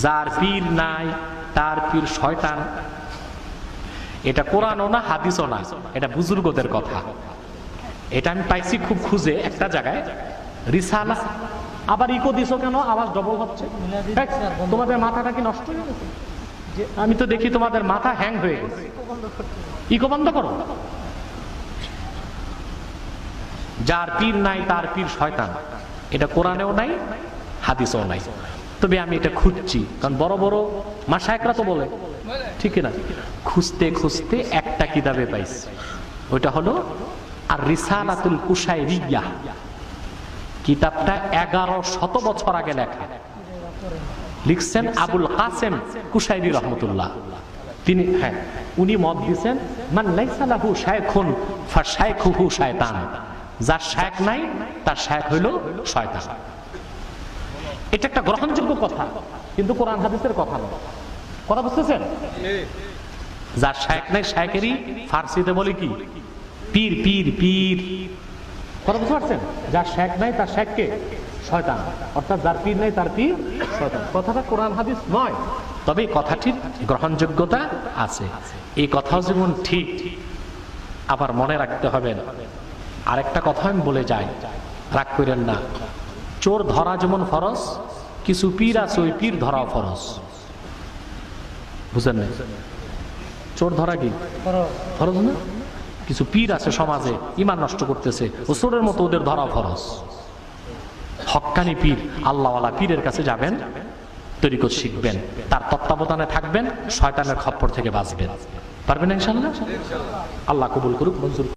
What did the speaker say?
যার পীর নাই তার পীর শয়তান। এটা কোরআনও না হাদিসও না, এটা বুজুর্গদের কথা। এটা আমি পাইছি খুব খুঁজে একটা জায়গায়, রিসালা। আবার ইকো দিছো কেন? আওয়াজ ডবল হচ্ছে। তোমাদের মাথাটা কি নষ্ট হয়ে গেছে? আমি তো দেখি তোমাদের মাথা হ্যাং হয়ে গেছে। ইকো বন্ধ করো। যার পীর নাই তার পীর শয়তান, এটা কোরআনেও নাই হাদিসেও নাই। তবে আমি এটা খুঁজছি, কারণ বড় বড় মাশায়েখরা তো বলে, ঠিক না? খুঁজতে খুঁজতে একটা কিতাবে পাইছি, ওইটা হলো আর রিসালাতুল কুশাইরিয়া। কিতাবটা 1100 বছর আগে লেখা, লিখছেন আবুল কাসেম কুশাইরি রহমতুল্লাহ। তিনি উনি মত দিয়েছেন মান লাইসা লাহু শায়খুন ফাশায়খুহু শায়তান। যার শায়খ নাই তার শায়খ হইল শয়তান। এটা একটা গ্রহণযোগ্য কথা, কিন্তু কোরআন হাদিসের কথা নয়। কথা বুঝতেছেন? যার শায়খ নাই, শায়খেরই ফার্সিতে বলে কি? পীর। পীর পীর কথা বুঝতে পারছেন? যার শায়খ নাই তার শায়খকে শয়তান, অর্থাৎ যার পীর নাই তার পীর শয়তান। কথাটা কোরআন হাদিস নয়, তবে এই কথাটির গ্রহণযোগ্যতা আছে। এই কথাও যেমন ঠিক, আবার মনে রাখতে হবে আরেকটা কথা আমি বলে যাই, রাগ করেন না। চোর ধরা যেমন ফরজ, কিছু পীর আছে ওই পীর ধরাও ফরজ। বুঝলেন না? চোর ধরা কি ফরজ না? কিছু পীর আছে সমাজে ঈমান নষ্ট করতেছে, ও চোরের মতো, ওদের ধরাও ফরজ। হক্কানি পীর, আল্লাহওয়ালা পীরের কাছে যাবেন, তরিকত শিখবেন, তার তত্ত্বাবধানে থাকবেন, শয়তানের খপ্পর থেকে বাঁচবেন। পারবেন ইনশাআল্লাহ? আল্লাহ কবুল করুক, মঞ্জুর।